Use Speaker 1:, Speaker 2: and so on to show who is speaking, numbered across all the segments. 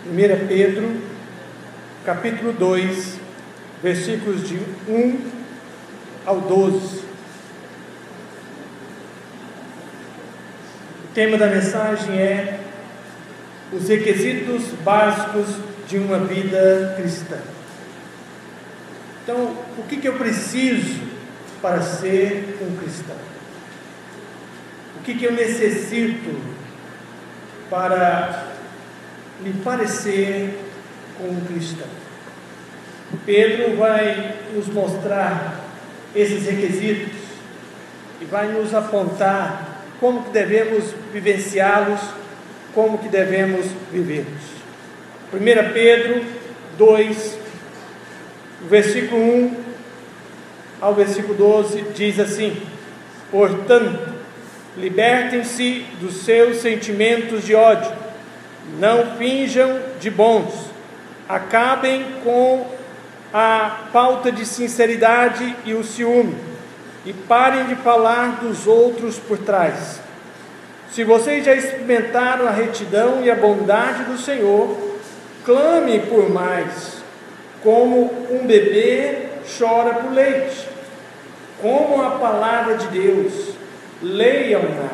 Speaker 1: 1 Pedro, capítulo 2, versículos de 1 ao 12. O tema da mensagem é os requisitos básicos de uma vida cristã. Então, o que eu preciso para ser um cristão? O que eu necessito para me parecer com um cristão? Pedro vai nos mostrar esses requisitos e vai nos apontar como que devemos vivenciá-los, como que devemos vivê-los. 1 Pedro 2, versículo 1 ao versículo 12, diz assim: portanto, libertem-se dos seus sentimentos de ódio, não finjam de bons, acabem com a falta de sinceridade e o ciúme, e parem de falar dos outros por trás. Se vocês já experimentaram a retidão e a bondade do Senhor, clame por mais, como um bebê chora por leite. Como a palavra de Deus, leiam-na,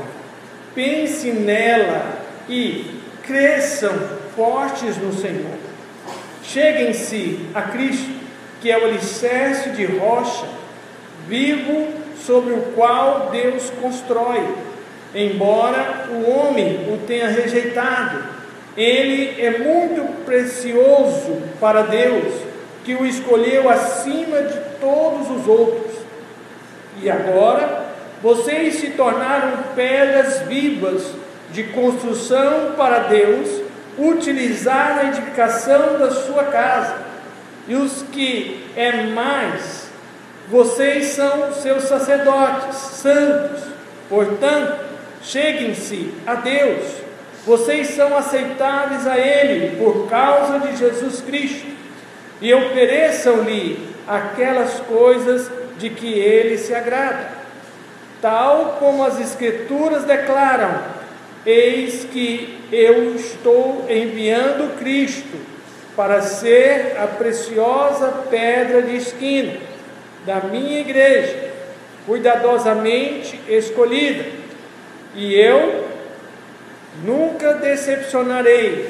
Speaker 1: pensem nela e cresçam fortes no Senhor. Cheguem-se a Cristo, que é o alicerce de rocha, vivo sobre o qual Deus constrói. Embora o homem o tenha rejeitado, ele é muito precioso para Deus, que o escolheu acima de todos os outros. E agora, vocês se tornaram pedras vivas de construção para Deus, utilizar na edificação da sua casa. E os que é mais, vocês são seus sacerdotes santos. Portanto, cheguem-se a Deus. Vocês são aceitáveis a Ele por causa de Jesus Cristo, e ofereçam-lhe aquelas coisas de que Ele se agrada, tal como as Escrituras declaram: eis que eu estou enviando Cristo para ser a preciosa pedra de esquina da minha igreja, cuidadosamente escolhida, e eu nunca decepcionarei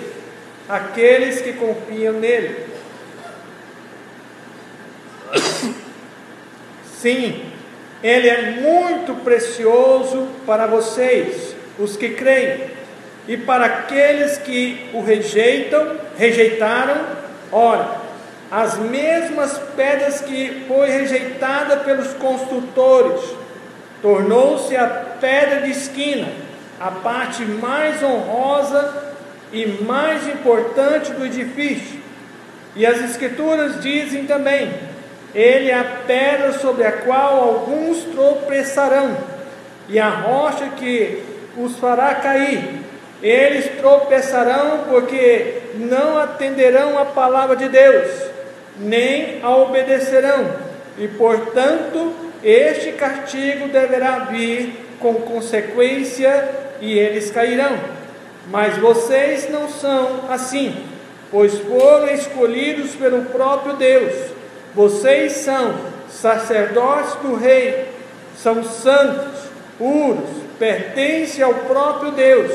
Speaker 1: aqueles que confiam nele. Sim, ele é muito precioso para vocês, os que creem, e para aqueles que o rejeitaram, ora, as mesmas pedras que foi rejeitada pelos construtores, tornou-se a pedra de esquina, a parte mais honrosa e mais importante do edifício. E as Escrituras dizem também: ele é a pedra sobre a qual alguns tropeçarão, e a rocha que os fará cair. Eles tropeçarão porque não atenderão à palavra de Deus, nem a obedecerão, e portanto este castigo deverá vir com consequência, e eles cairão. Mas vocês não são assim, pois foram escolhidos pelo próprio Deus. Vocês são sacerdotes do Rei, são santos, puros, pertencem ao próprio Deus.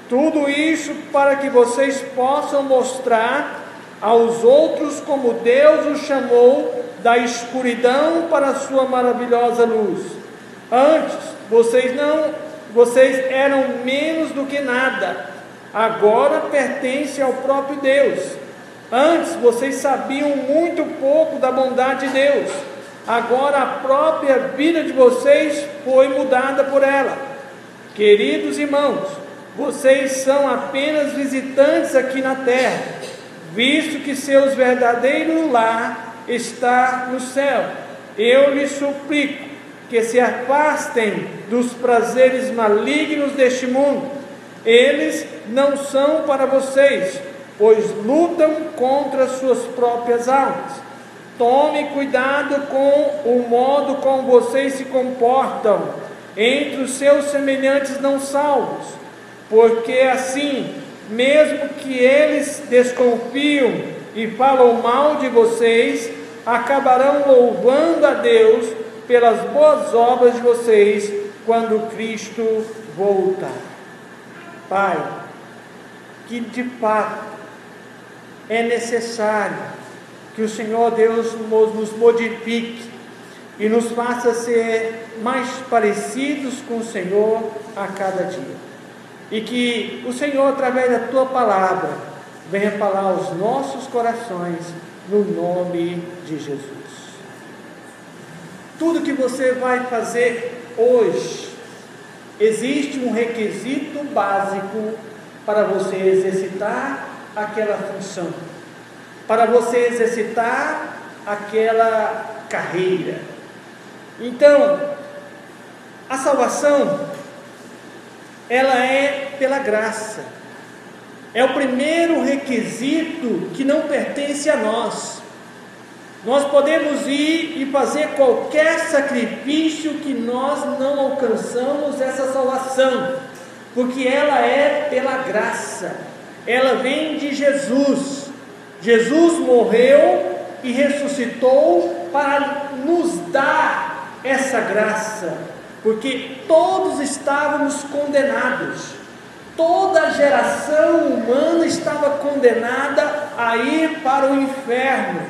Speaker 1: Tudo isso para que vocês possam mostrar aos outros como Deus os chamou da escuridão para a sua maravilhosa luz. Antes, vocês eram menos do que nada, agora pertencem ao próprio Deus. Antes vocês sabiam muito pouco da bondade de Deus, agora a própria vida de vocês foi mudada por ela. Queridos irmãos, vocês são apenas visitantes aqui na terra, visto que seus verdadeiros lar está no céu. Eu lhes suplico que se afastem dos prazeres malignos deste mundo. Eles não são para vocês, pois lutam contra suas próprias almas. Tome cuidado com o modo como vocês se comportam entre os seus semelhantes não salvos, porque assim mesmo que eles desconfiam e falam mal de vocês, acabarão louvando a Deus pelas boas obras de vocês quando Cristo voltar. Pai, que de fato é necessário que o Senhor Deus nos modifique e nos faça ser mais parecidos com o Senhor a cada dia. E que o Senhor, através da Tua palavra, venha falar aos nossos corações, no nome de Jesus. Tudo que você vai fazer hoje, existe um requisito básico para você exercitar aquela função, para você exercitar aquela carreira. Então, a salvação, ela é pela graça. É o primeiro requisito que não pertence a nós. Nós podemos ir e fazer qualquer sacrifício que nós não alcançamos essa salvação, porque ela é pela graça. Ela vem de Jesus. Jesus morreu e ressuscitou para nos dar essa graça, porque todos estávamos condenados. Toda a geração humana estava condenada a ir para o inferno,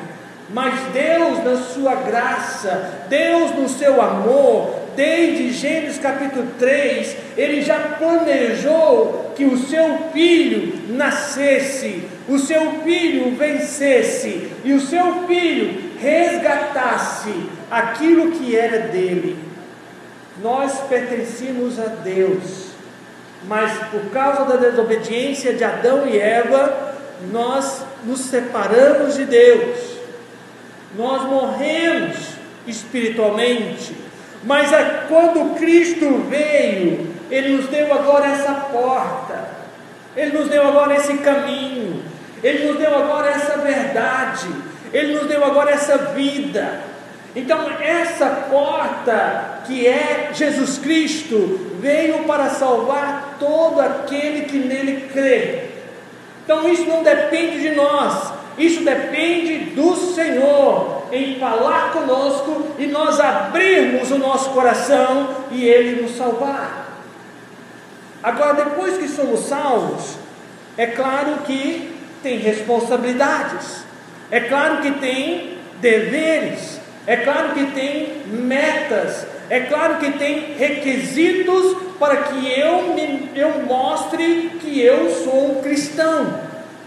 Speaker 1: mas Deus, na sua graça, Deus no seu amor, desde Gênesis capítulo 3, Ele já planejou que o seu filho nascesse, o seu filho vencesse, e o seu filho resgatasse aquilo que era dele. Nós pertencíamos a Deus, mas por causa da desobediência de Adão e Eva, nós nos separamos de Deus, nós morremos espiritualmente. Mas quando Cristo veio, Ele nos deu agora essa porta, Ele nos deu agora esse caminho, Ele nos deu agora essa verdade, Ele nos deu agora essa vida. Então essa porta, que é Jesus Cristo, veio para salvar todo aquele que nele crê. Então isso não depende de nós, isso depende do Senhor, em falar conosco e nós abrirmos o nosso coração e Ele nos salvar. Agora, depois que somos salvos, é claro que tem responsabilidades, é claro que tem deveres, é claro que tem metas, é claro que tem requisitos para que eu mostre que eu sou um cristão,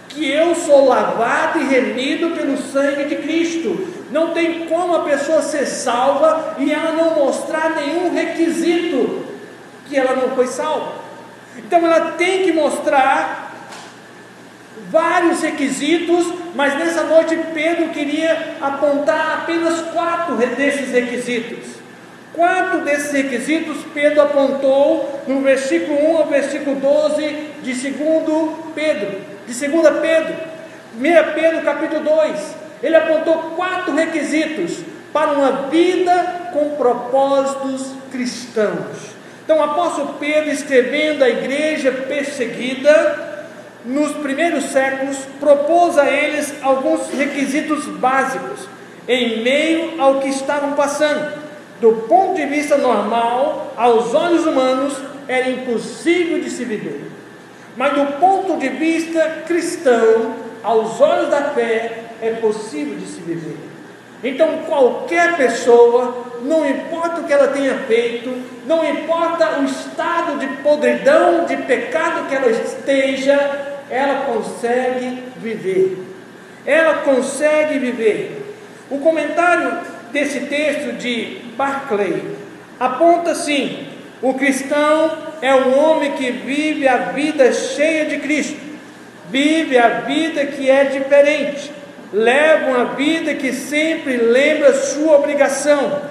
Speaker 1: que eu sou lavado e remido pelo sangue de Cristo. Não tem como a pessoa ser salva e ela não mostrar nenhum requisito que ela não foi salva. Então ela tem que mostrar vários requisitos, mas nessa noite Pedro queria apontar apenas 4 desses requisitos. 4 desses requisitos Pedro apontou no versículo 1 ao versículo 12 de 2 Pedro. 1 Pedro capítulo 2, ele apontou 4 requisitos para uma vida com propósitos cristãos. Então o apóstolo Pedro, escrevendo à igreja perseguida nos primeiros séculos, propôs a eles alguns requisitos básicos em meio ao que estavam passando. Do ponto de vista normal, aos olhos humanos, era impossível de se viver. Mas do ponto de vista cristão, aos olhos da fé, é possível de se viver. Então qualquer pessoa, não importa o que ela tenha feito, não importa o estado de podridão, de pecado que ela esteja, ela consegue viver. Ela consegue viver. O comentário desse texto de Barclay aponta assim: o cristão é um homem que vive a vida cheia de Cristo, vive a vida que é diferente, leva uma vida que sempre lembra sua obrigação,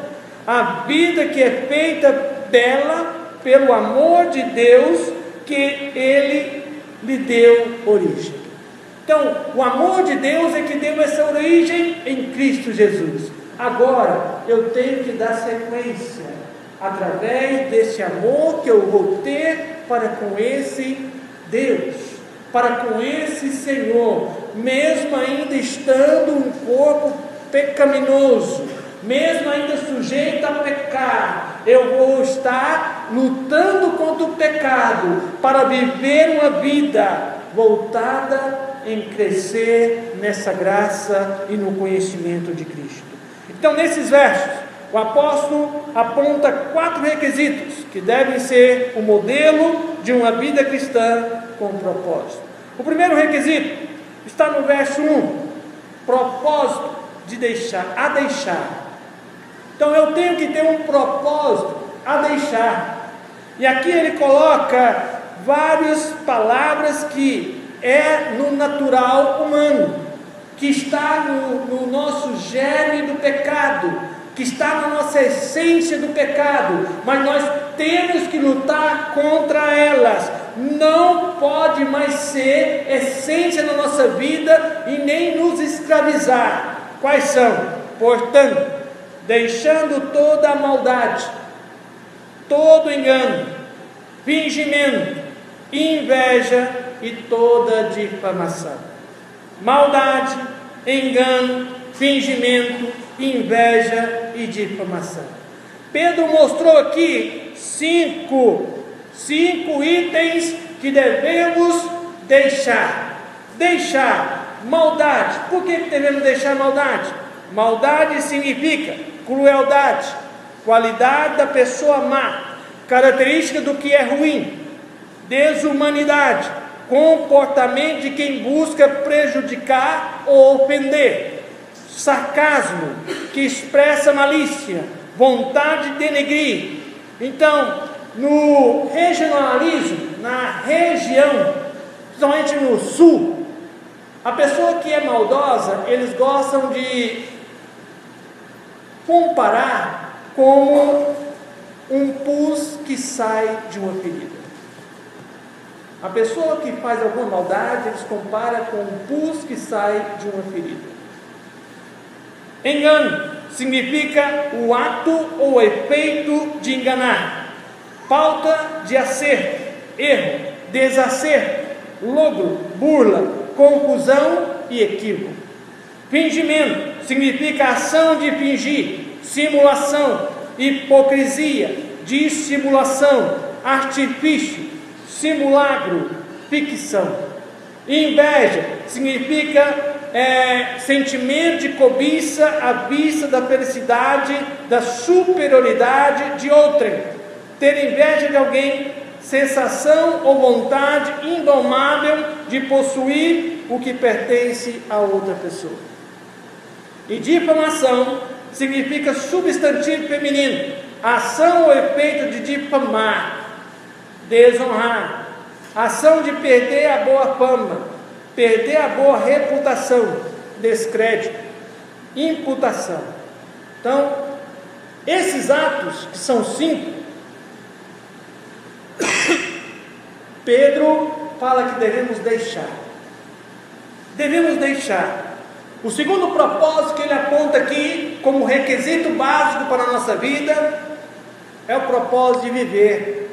Speaker 1: a vida que é feita bela pelo amor de Deus que Ele lhe deu origem. Então, o amor de Deus é que deu essa origem em Cristo Jesus. Agora, eu tenho que dar sequência, através desse amor que eu vou ter para com esse Deus. para com esse Senhor, mesmo ainda estando um corpo pecaminoso, mesmo ainda sujeito a pecar, eu vou estar lutando contra o pecado para viver uma vida voltada em crescer nessa graça e no conhecimento de Cristo. Então, nesses versos, o apóstolo aponta 4 requisitos que devem ser o modelo de uma vida cristã com propósito. O primeiro requisito está no verso 1, propósito de deixar. Então eu tenho que ter um propósito a deixar. E aqui ele coloca várias palavras que é no natural humano, que está no nosso germe do pecado, que está na nossa essência do pecado, mas nós temos que lutar contra elas. Não pode mais ser essência na nossa vida e nem nos escravizar. Quais são? Portanto, deixando toda a maldade, todo engano, fingimento, inveja e toda difamação. Maldade, engano, fingimento, inveja e difamação. Pedro mostrou aqui cinco itens que devemos deixar. Maldade. Por que devemos deixar maldade? Maldade significa crueldade, qualidade da pessoa má, característica do que é ruim, desumanidade, comportamento de quem busca prejudicar ou ofender, sarcasmo, que expressa malícia, vontade de denegrir. Então, no regionalismo, na região, principalmente no sul, a pessoa que é maldosa, eles gostam de comparar como um pus que sai de uma ferida. A pessoa que faz alguma maldade, eles comparam com um pus que sai de uma ferida. Engano significa o ato ou efeito de enganar, falta de acerto, erro, desacerto, logro, burla, confusão e equívoco. Fingimento significa ação de fingir, simulação, hipocrisia, dissimulação, artifício, simulacro, ficção. Inveja significa sentimento de cobiça à vista da felicidade, da superioridade de outrem. Ter inveja de alguém, sensação ou vontade indomável de possuir o que pertence a outra pessoa. E difamação significa substantivo feminino, ação ou efeito de difamar, desonrar, ação de perder a boa fama, perder a boa reputação, descrédito, imputação. Então, esses atos, que são 5, Pedro fala que devemos deixar. Devemos deixar. O segundo propósito que ele aponta aqui, como requisito básico para a nossa vida, é o propósito de viver.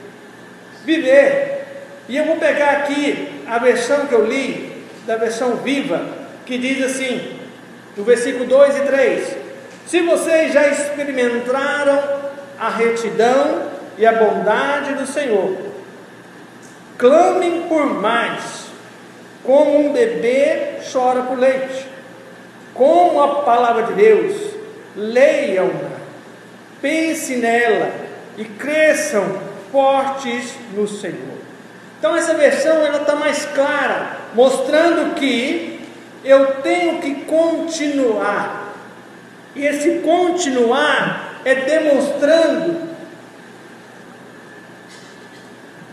Speaker 1: Viver. E eu vou pegar aqui a versão que eu li, da versão viva, que diz assim, no versículo 2 e 3: se vocês já experimentaram a retidão e a bondade do Senhor, clamem por mais, como um bebê chora por leite. Como a palavra de Deus, leiam-na, pensem nela e cresçam fortes no Senhor. Então essa versão ela está mais clara, mostrando que eu tenho que continuar. E esse continuar é demonstrando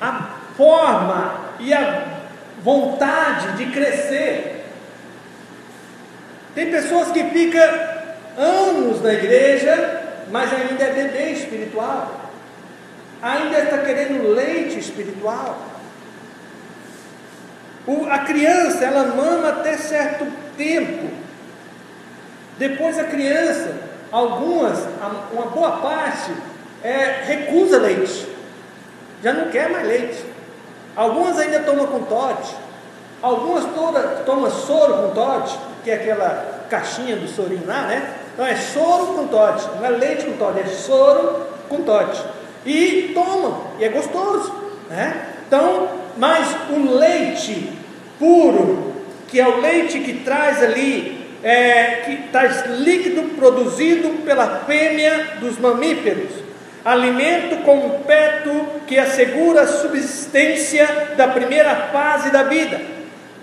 Speaker 1: a forma e a vontade de crescer. Tem pessoas que ficam anos na igreja, mas ainda é bebê espiritual, ainda está querendo leite espiritual. A criança, ela mama até certo tempo. Depois a criança, uma boa parte, recusa leite, já não quer mais leite. Algumas ainda tomam com Todd, Algumas tomam soro com Toddy, que é aquela caixinha do sorinho lá, né? Então é soro com Toddy, não é leite com Toddy, é soro com Toddy. E tomam, e é gostoso, né? Então, mas o leite puro, que é o leite que traz ali, que traz líquido produzido pela fêmea dos mamíferos, alimento completo que assegura a subsistência da primeira fase da vida,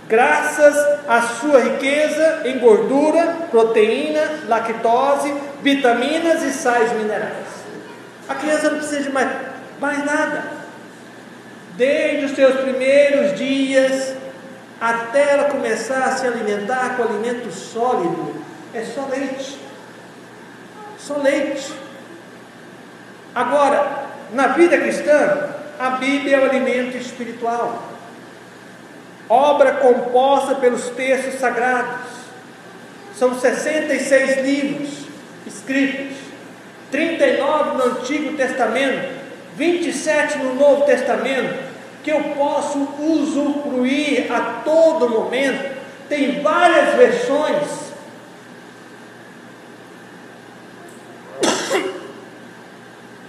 Speaker 1: graças à sua riqueza em gordura, proteína, lactose, vitaminas e sais minerais. A criança não precisa de mais nada. Desde os seus primeiros dias até ela começar a se alimentar com alimento sólido, é só leite. Só leite. Agora, na vida cristã, a Bíblia é o alimento espiritual, obra composta pelos textos sagrados. São 66 livros escritos, 39 no Antigo Testamento, 27 no Novo Testamento, que eu posso usufruir a todo momento. Tem várias versões.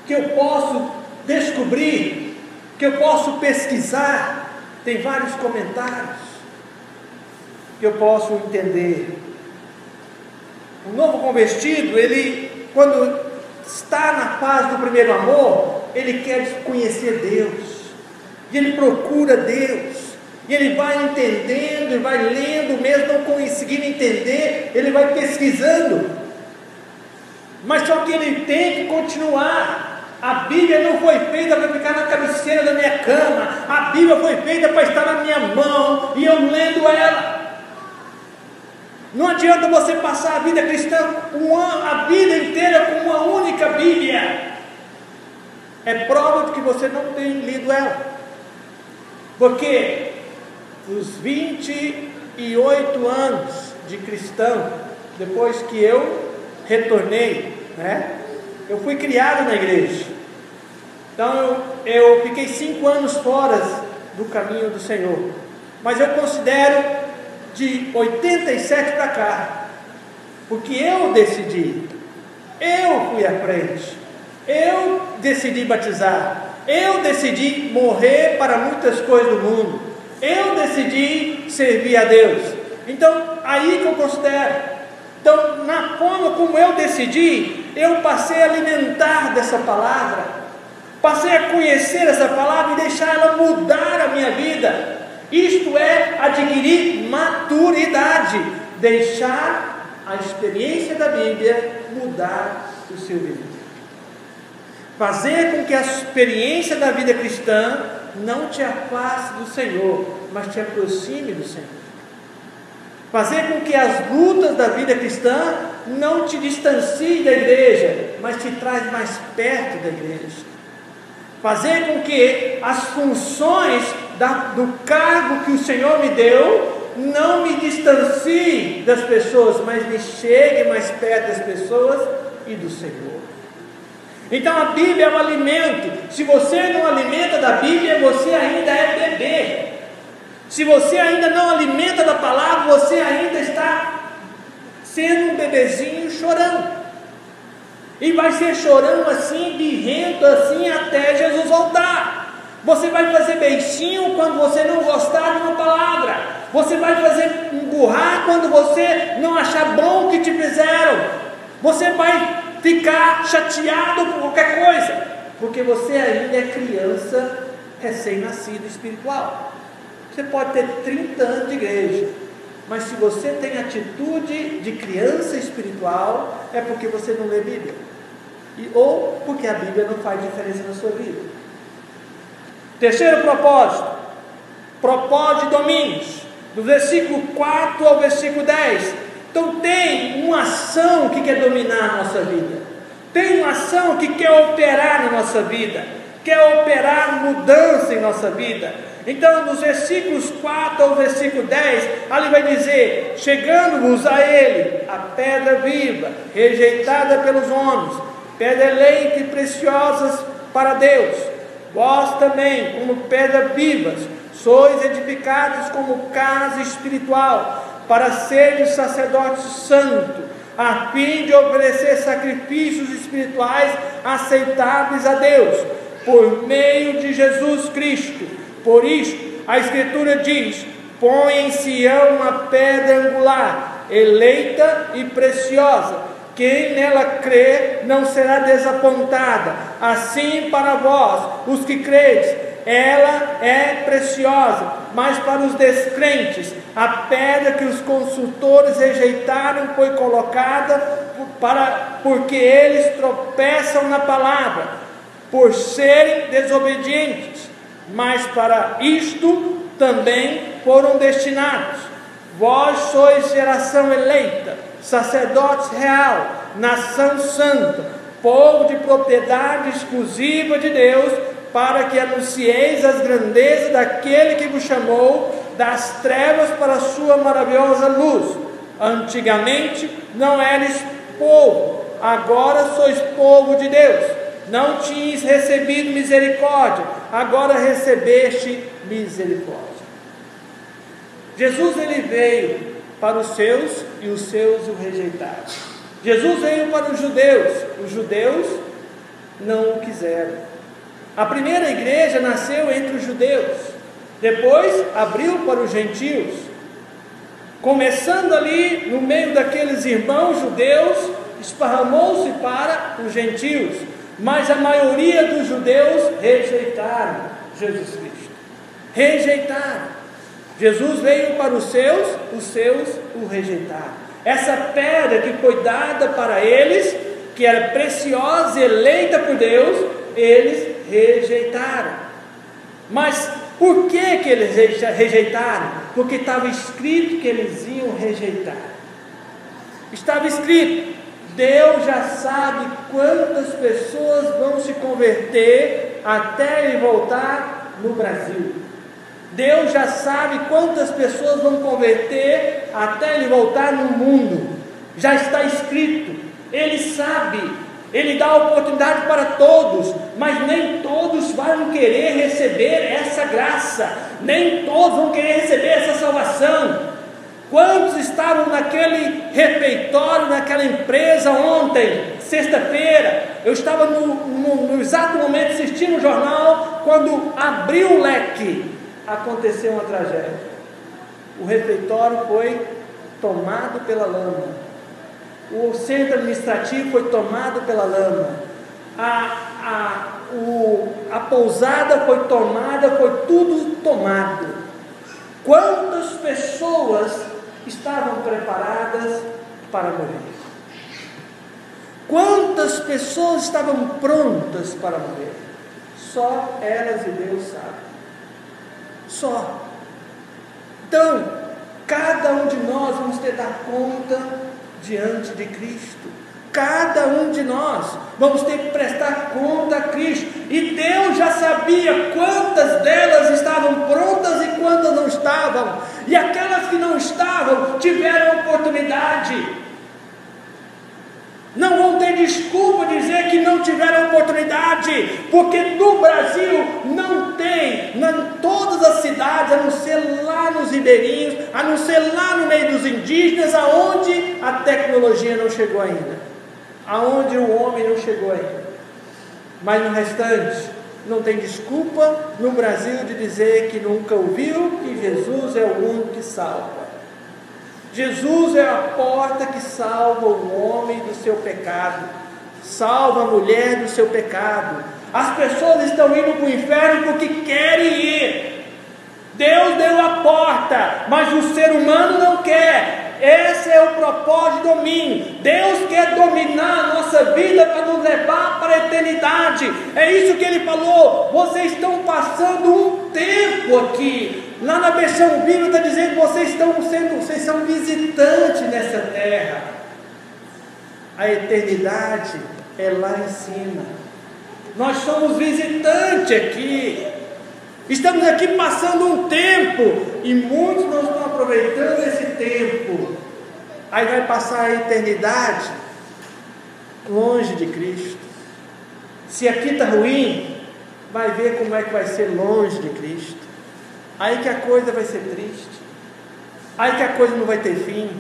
Speaker 1: Que eu posso descobrir, que eu posso pesquisar, tem vários comentários, que eu posso entender. O novo convertido, ele, quando está na fase do primeiro amor, ele quer conhecer Deus, e ele procura Deus, e ele vai entendendo, e vai lendo, mesmo não conseguindo entender, ele vai pesquisando, mas só que ele tem que continuar. A Bíblia não foi feita para ficar na cabeceira da minha cama. A Bíblia foi feita para estar na minha mão e eu lendo ela. Não adianta você passar a vida cristã, a vida inteira com uma única Bíblia. É prova de que você não tem lido ela. Porque os 28 anos de cristão, depois que eu retornei, né? Eu fui criado na igreja, então eu fiquei 5 anos fora do caminho do Senhor, mas eu considero de 87 para cá, porque eu decidi, eu fui à frente, eu decidi batizar, eu decidi morrer para muitas coisas do mundo, eu decidi servir a Deus. Então aí que eu considero. Então, na forma como eu decidi, eu passei a alimentar dessa palavra, passei a conhecer essa palavra e deixar ela mudar a minha vida. Isto é adquirir maturidade, deixar a experiência da Bíblia mudar o seu viver. Fazer com que a experiência da vida cristã não te afaste do Senhor, mas te aproxime do Senhor. Fazer com que as lutas da vida cristã não te distanciem da igreja, mas te traz mais perto da igreja. Fazer com que as funções do cargo que o Senhor me deu não me distanciem das pessoas, mas me chegue mais perto das pessoas e do Senhor. Então a Bíblia é um alimento. Se você não alimenta da Bíblia, você ainda é bebê. Se você ainda não alimenta da palavra, você ainda está sendo um bebezinho chorando. E vai ser chorando assim, birrento assim, até Jesus voltar. Você vai fazer beicinho quando você não gostar de uma palavra. Você vai fazer emburrar quando você não achar bom o que te fizeram. Você vai ficar chateado por qualquer coisa, porque você ainda é criança recém-nascido espiritual. Você pode ter 30 anos de igreja, mas se você tem atitude de criança espiritual, é porque você não lê Bíblia, ou porque a Bíblia não faz diferença na sua vida. Terceiro propósito de domínios, do versículo 4 ao versículo 10. Então tem uma ação que quer dominar a nossa vida, tem uma ação que quer operar na nossa vida, quer operar mudança em nossa vida. Então, dos versículos 4 ao versículo 10, ali vai dizer: chegando-vos a ele, a pedra viva, rejeitada pelos homens, pedra eleita e preciosa para Deus, vós também, como pedras vivas, sois edificados como casa espiritual, para serem sacerdote santo, a fim de oferecer sacrifícios espirituais aceitáveis a Deus, por meio de Jesus Cristo. Por isto, a Escritura diz: põe em Sião uma pedra angular, eleita e preciosa. Quem nela crê não será desapontada. Assim para vós, os que credes, ela é preciosa. Mas para os descrentes, a pedra que os consultores rejeitaram foi colocada porque eles tropeçam na palavra, por serem desobedientes. Mas para isto também foram destinados. Vós sois geração eleita, sacerdotes real, nação santa, povo de propriedade exclusiva de Deus, para que anuncieis as grandezas daquele que vos chamou das trevas para a sua maravilhosa luz. Antigamente não eres povo, agora sois povo de Deus. Não tinhas recebido misericórdia, agora recebeste misericórdia. Jesus, ele veio para os seus e os seus o rejeitaram. Jesus veio para os judeus não o quiseram. A primeira igreja nasceu entre os judeus, depois abriu para os gentios. Começando ali no meio daqueles irmãos judeus, esparramou-se para os gentios, mas a maioria dos judeus rejeitaram Jesus Cristo. Rejeitaram. Jesus veio para os seus o rejeitaram. Essa pedra que foi dada para eles, que era preciosa e eleita por Deus, eles rejeitaram. Mas por que eles rejeitaram? Porque estava escrito que eles iam rejeitar. Estava escrito. Deus já sabe quantas pessoas vão se converter até ele voltar no Brasil. Deus já sabe quantas pessoas vão converter até ele voltar no mundo. Já está escrito. Ele sabe. Ele dá oportunidade para todos, mas nem todos vão querer receber essa graça. Nem todos vão querer receber essa salvação. Quantos estavam naquele refeitório, naquela empresa ontem, sexta-feira? Eu estava no exato momento assistindo o jornal, quando abriu o leque, aconteceu uma tragédia. O refeitório foi tomado pela lama. O centro administrativo foi tomado pela lama. A pousada foi tomada, foi tudo tomado. Quantas pessoas estavam preparadas para morrer? Quantas pessoas estavam prontas para morrer? Só elas e Deus sabem. Só. Então, cada um de nós vamos ter que dar conta diante de Cristo. Cada um de nós vamos ter que prestar conta a Cristo. E Deus já sabia quantas delas estavam prontas e quantas não estavam. E aquelas que não estavam tiveram oportunidade. Não vão ter desculpa dizer que não tiveram oportunidade, porque no Brasil não tem, em todas as cidades, a não ser lá nos ribeirinhos, a não ser lá no meio dos indígenas, aonde a tecnologia não chegou ainda, aonde o homem não chegou ainda. Mas no restante, não tem desculpa no Brasil de dizer que nunca ouviu que Jesus é o único que salva. Jesus é a porta que salva o homem do seu pecado, salva a mulher do seu pecado. As pessoas estão indo para o inferno porque querem ir. Deus deu a porta, mas o ser humano não quer. Esse é o propósito de domínio. Deus quer dominar a nossa vida para nos levar para a eternidade. É isso que Ele falou. Vocês estão passando um tempo aqui. Lá na versão bíblica está dizendo que vocês são visitantes nessa terra. A eternidade é lá em cima. Nós somos visitantes aqui. Estamos aqui passando um tempo e muitos não estão aproveitando esse tempo. Aí vai passar a eternidade longe de Cristo. Se aqui está ruim, vai ver como é que vai ser longe de Cristo. aí que a coisa vai ser triste, aí que a coisa não vai ter fim,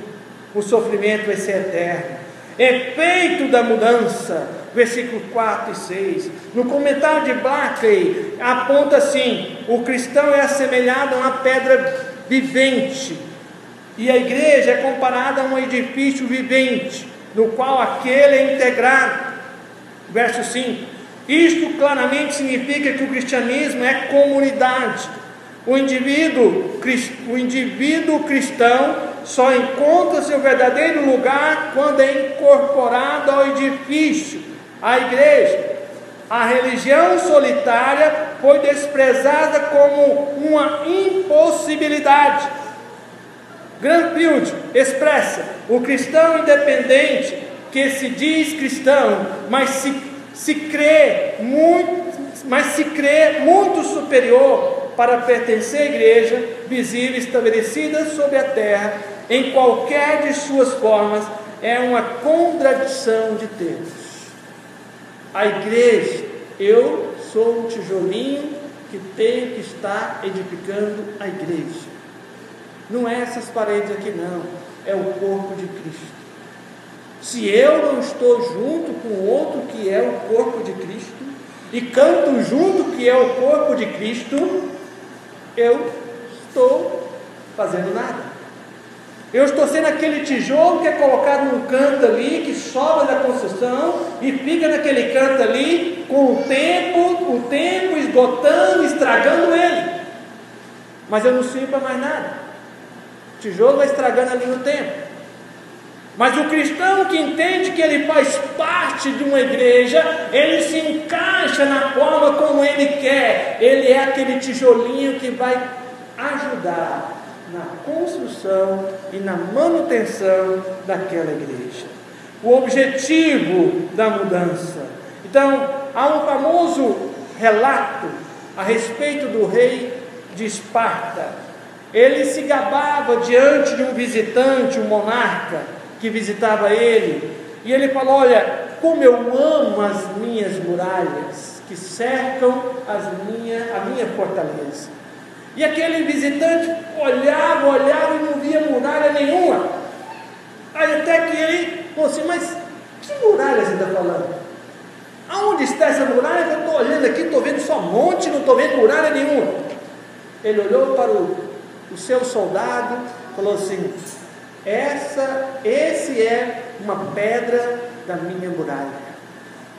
Speaker 1: o sofrimento vai ser eterno. Efeito da mudança, versículos 4 e 6. No comentário de Barclay, aponta assim: o cristão é assemelhado a uma pedra vivente, e a igreja é comparada a um edifício vivente, no qual aquele é integrado. Verso 5: isto claramente significa que o cristianismo é comunidade. O indivíduo cristão só encontra seu verdadeiro lugar quando é incorporado ao edifício, à igreja. A religião solitária foi desprezada como uma impossibilidade. Granfield expressa: o cristão independente que se diz cristão, mas se crê muito superior para pertencer à igreja visível estabelecida sobre a terra, em qualquer de suas formas, é uma contradição de termos. A igreja, eu sou um tijolinho que tenho que estar edificando a igreja. Não é essas paredes aqui não, é o corpo de Cristo. Se eu não estou junto com o outro que é o corpo de Cristo, e canto junto que é o corpo de Cristo, eu estou fazendo nada. Eu estou sendo aquele tijolo que é colocado num canto ali, que sobra da construção e fica naquele canto ali, com o tempo esgotando, estragando ele. Mas eu não sirvo para mais nada. O tijolo vai estragando ali no tempo. Mas o cristão que entende que ele faz parte de uma igreja, ele se encaixa na forma como ele quer. Ele é aquele tijolinho que vai ajudar na construção e na manutenção daquela igreja. O objetivo da mudança. Então, há um famoso relato a respeito do rei de Esparta. Ele se gabava diante de um visitante, um monarca que visitava ele, e ele falou: olha, como eu amo as minhas muralhas que cercam a minha fortaleza. E aquele visitante olhava e não via muralha nenhuma. Aí até que ele falou assim: mas que muralha você está falando? Aonde está essa muralha que eu estou olhando aqui? Estou vendo só monte, não estou vendo muralha nenhuma. Ele olhou para o seu soldado e falou assim: esse é uma pedra da minha muralha.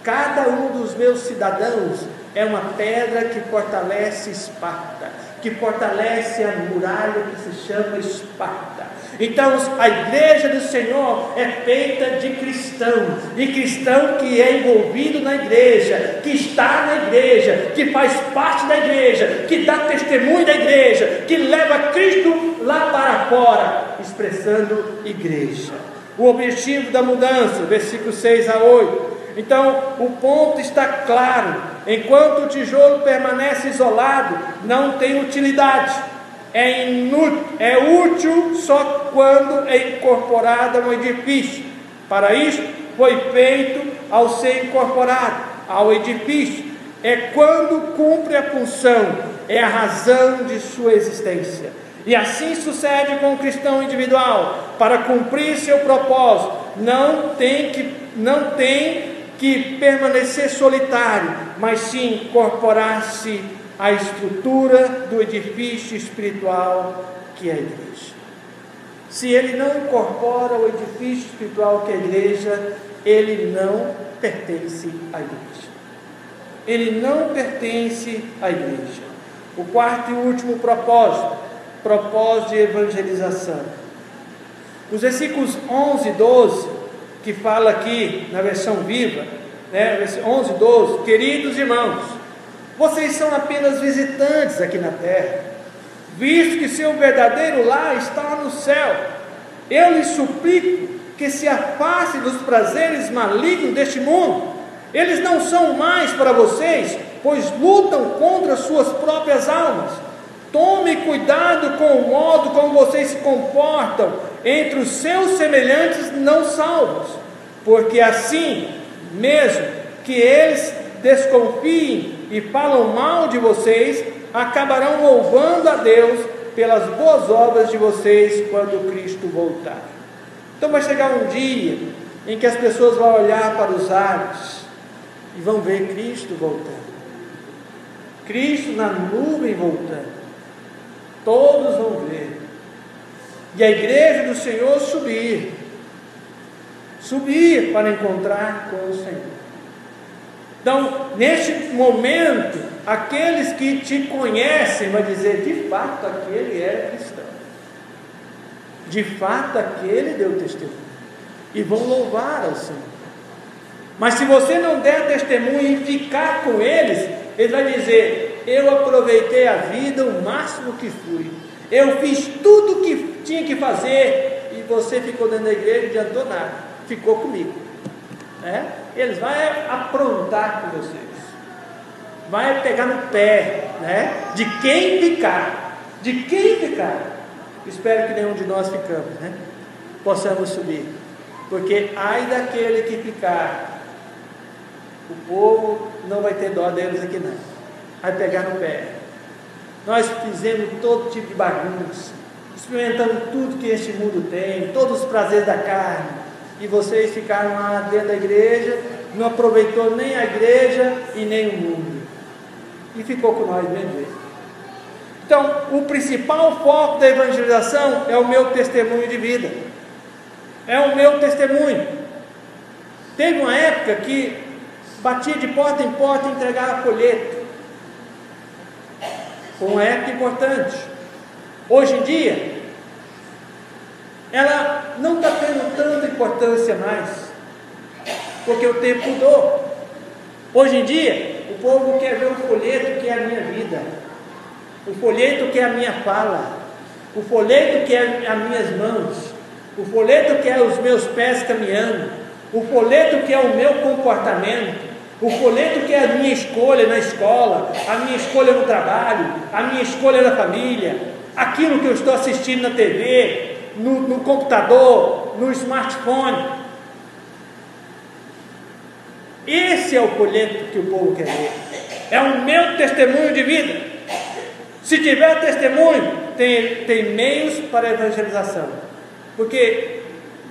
Speaker 1: Cada um dos meus cidadãos é uma pedra que fortalece Esparta, que fortalece a muralha que se chama Esparta. Então a igreja do Senhor é feita de cristãos, e cristão que é envolvido na igreja, que está na igreja, que faz parte da igreja, que dá testemunho da igreja, que leva Cristo lá para fora, expressando igreja. O objetivo da mudança, versículos 6 a 8. Então o ponto está claro: enquanto o tijolo permanece isolado, não tem utilidade, é útil só quando é incorporado a um edifício. Para isso foi feito ao ser incorporado ao edifício, é quando cumpre a função, é a razão de sua existência. E assim sucede com o cristão individual. Para cumprir seu propósito, não tem que permanecer solitário, mas sim incorporar-se à estrutura do edifício espiritual que é a igreja. Se ele não incorpora o edifício espiritual que é a igreja, ele não pertence à igreja. Ele não pertence à igreja. O quarto e último propósito de evangelização. Os versículos 11 e 12, que fala aqui na versão viva, 11 e 12: queridos irmãos, vocês são apenas visitantes aqui na terra, visto que seu verdadeiro lar está no céu. Eu lhes suplico que se afastem dos prazeres malignos deste mundo. Eles não são mais para vocês, pois lutam contra suas próprias almas. Tome cuidado com o modo como vocês se comportam entre os seus semelhantes não salvos, porque assim mesmo que eles desconfiem e falam mal de vocês, acabarão louvando a Deus pelas boas obras de vocês quando Cristo voltar. Então vai chegar um dia em que as pessoas vão olhar para os ares e vão ver Cristo voltando, Cristo na nuvem voltando, todos vão ver, e a igreja do Senhor subir para encontrar com o Senhor. Então, neste momento, aqueles que te conhecem vão dizer: de fato aquele era cristão, de fato aquele deu testemunho, e vão louvar ao Senhor. Mas se você não der testemunho e ficar com eles, ele vai dizer: eu aproveitei a vida o máximo que fui, eu fiz tudo o que tinha que fazer, e você ficou dentro da igreja e não adiantou nada, ficou comigo. Eles vão aprontar com vocês, vai pegar no pé, de quem ficar, espero que nenhum de nós ficamos, possamos subir, porque ai daquele que ficar, o povo não vai ter dó deles aqui não, vai pegar no pé. Nós fizemos todo tipo de bagunça, experimentamos tudo que este mundo tem, todos os prazeres da carne, e vocês ficaram lá dentro da igreja, não aproveitou nem a igreja e nem o mundo, e ficou com nós do mesmo jeito. Então, o principal foco da evangelização é o meu testemunho de vida, é o meu testemunho. Teve uma época que batia de porta em porta e entregava folheto, foi uma época importante. Hoje em dia, ela não está tendo tanta importância mais, porque o tempo mudou. Hoje em dia, o povo quer ver o folheto que é a minha vida, o folheto que é a minha fala, o folheto que é as minhas mãos, o folheto que é os meus pés caminhando, o folheto que é o meu comportamento, o folheto que é a minha escolha na escola, a minha escolha no trabalho, a minha escolha na família, aquilo que eu estou assistindo na TV, no computador, no smartphone. Esse é o folheto que o povo quer ver, é o meu testemunho de vida. Se tiver testemunho, tem meios para a evangelização, porque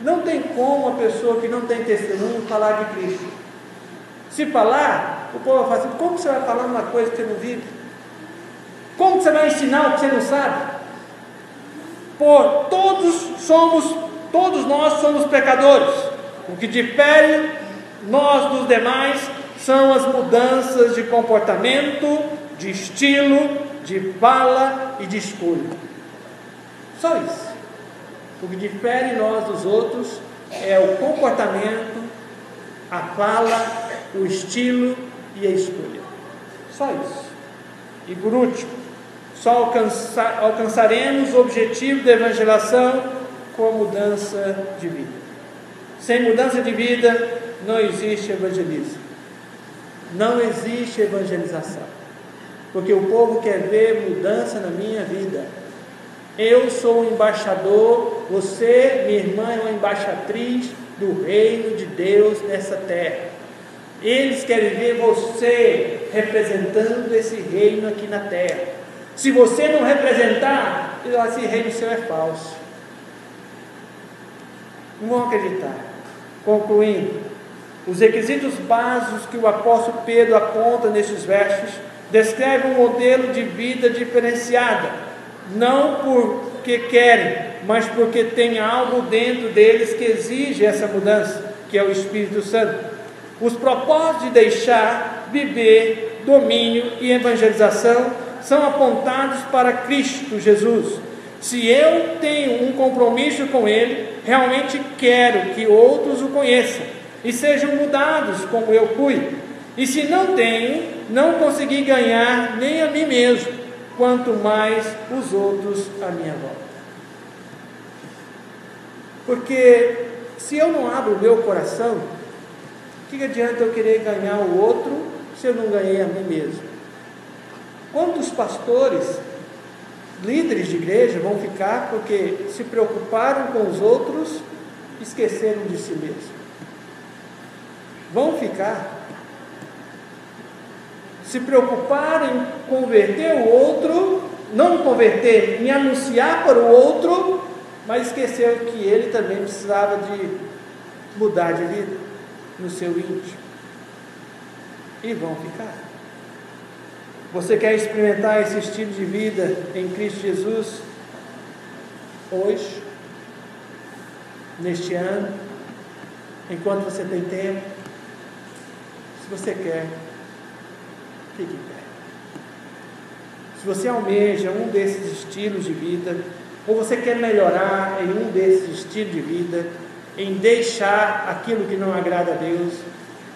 Speaker 1: não tem como uma pessoa que não tem testemunho falar de Cristo. Se falar, o povo vai falar assim: como você vai falar uma coisa que você não vive? Como você vai ensinar o que você não sabe? Todos nós somos pecadores. O que difere nós dos demais são as mudanças de comportamento, de estilo, de fala e de escolha. Só isso. O que difere nós dos outros é o comportamento, a fala, o estilo e a escolha. Só isso. E por último, só alcançaremos o objetivo da evangelização com a mudança de vida. Sem mudança de vida não existe evangelismo, não existe evangelização, porque o povo quer ver mudança na minha vida. Eu sou um embaixador, você, minha irmã, é uma embaixatriz do reino de Deus nessa terra. Eles querem ver você representando esse reino aqui na terra. Se você não representar, esse reino seu é falso, não vão acreditar. Concluindo, os requisitos básicos que o apóstolo Pedro aponta nesses versos descrevem um modelo de vida diferenciada, não porque querem, mas porque tem algo dentro deles que exige essa mudança, que é o Espírito Santo. Os propósitos de deixar, viver, domínio e evangelização são apontados para Cristo Jesus. Se eu tenho um compromisso com Ele, realmente quero que outros o conheçam e sejam mudados como eu fui. E se não tenho, não consegui ganhar nem a mim mesmo, quanto mais os outros à minha volta. Porque se eu não abro o meu coração, o que adianta eu querer ganhar o outro se eu não ganhei a mim mesmo? Quantos pastores, líderes de igreja vão ficar porque se preocuparam com os outros, esqueceram de si mesmos? Vão ficar. se preocupar em converter o outro, não converter, em anunciar para o outro, mas esqueceu que ele também precisava de mudar de vida no seu íntimo. E vão ficar. Você quer experimentar esse estilo de vida em Cristo Jesus? Hoje, neste ano, enquanto você tem tempo? Se você quer, fique em pé. Se você almeja um desses estilos de vida, ou você quer melhorar em um desses estilos de vida, em deixar aquilo que não agrada a Deus,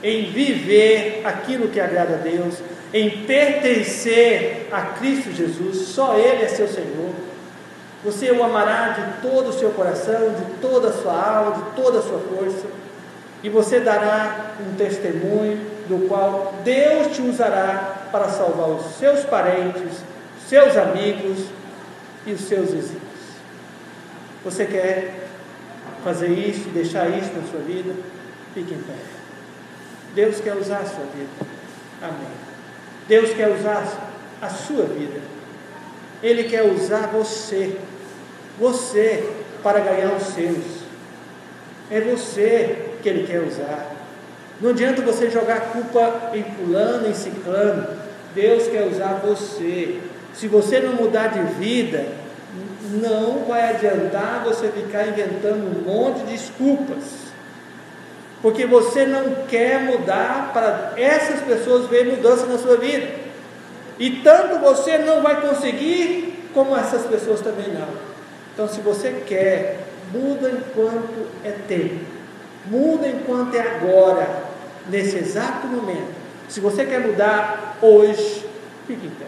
Speaker 1: em viver aquilo que agrada a Deus, em pertencer a Cristo Jesus, só Ele é seu Senhor, você o amará de todo o seu coração, de toda a sua alma, de toda a sua força, e você dará um testemunho do qual Deus te usará para salvar os seus parentes, seus amigos e os seus vizinhos. Você quer fazer isso, deixar isso na sua vida? Fique em pé. Deus quer usar a sua vida. Amém. Deus quer usar a sua vida. Ele quer usar você para ganhar os seus. É você que Ele quer usar. Não adianta você jogar a culpa em fulano, em ciclano. Deus quer usar você. Se você não mudar de vida, não vai adiantar você ficar inventando um monte de desculpas, porque você não quer mudar para essas pessoas verem mudança na sua vida, e tanto você não vai conseguir, como essas pessoas também não. Então, se você quer, muda enquanto é tempo, muda enquanto é agora, nesse exato momento. Se você quer mudar hoje, fique em pé.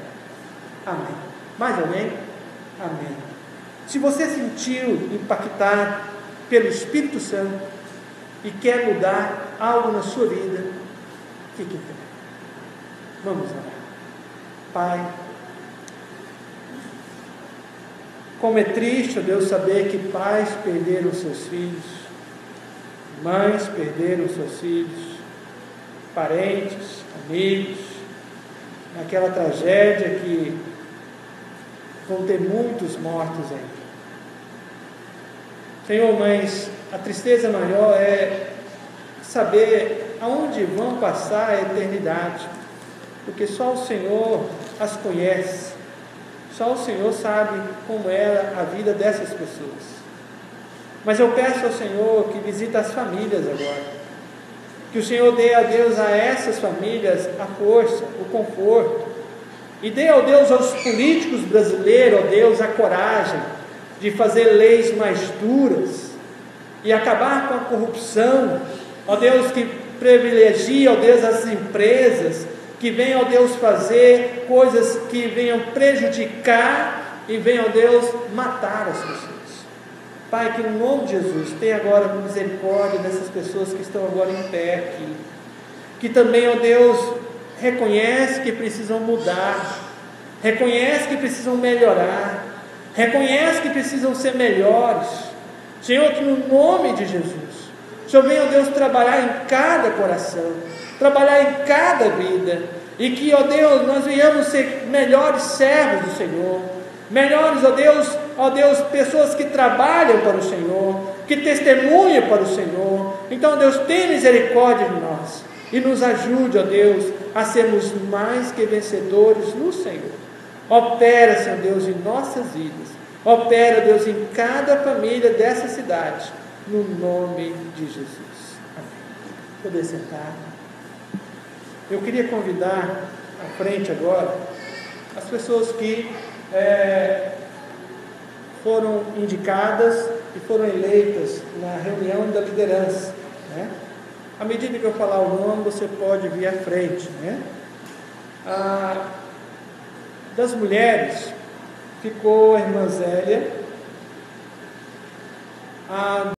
Speaker 1: Amém. Mais alguém? Amém. Se você sentiu impactado pelo Espírito Santo e quer mudar algo na sua vida, fique em pé. Vamos orar. Pai, como é triste, ó Deus, saber que pais perderam seus filhos, mães perderam seus filhos, parentes, amigos, naquela tragédia que vão ter muitos mortos aí. Senhor, mas a tristeza maior é saber aonde vão passar a eternidade, porque só o Senhor as conhece, só o Senhor sabe como é a vida dessas pessoas. Mas eu peço ao Senhor que visite as famílias agora, que o Senhor dê a Deus a essas famílias a força, o conforto, e dê, ó Deus, aos políticos brasileiros, ó Deus, a coragem de fazer leis mais duras e acabar com a corrupção, ó Deus, que privilegia, ó Deus, as empresas, que venham, ó Deus, fazer coisas que venham prejudicar e venham, ó Deus, matar as pessoas. Pai, que no nome de Jesus, tenha agora misericórdia dessas pessoas que estão agora em pé aqui, que também, ó Deus, reconhece que precisam mudar, reconhece que precisam melhorar, reconhece que precisam ser melhores. Senhor, que no nome de Jesus, o Senhor venha, ó Deus, trabalhar em cada coração, trabalhar em cada vida, e que, ó Deus, nós venhamos ser melhores servos do Senhor, melhores, ó Deus, pessoas que trabalham para o Senhor, que testemunham para o Senhor. Então, Deus, tenha misericórdia de nós e nos ajude, ó Deus, a sermos mais que vencedores no Senhor. Opera, Senhor Deus, em nossas vidas, opera, Deus, em cada família dessa cidade, no nome de Jesus. Amém. Poder sentar. Eu queria convidar à frente agora as pessoas que foram indicadas e foram eleitas na reunião da liderança, né? À medida que eu falar o nome, você pode vir à frente, né? Das mulheres, ficou a irmã Zélia,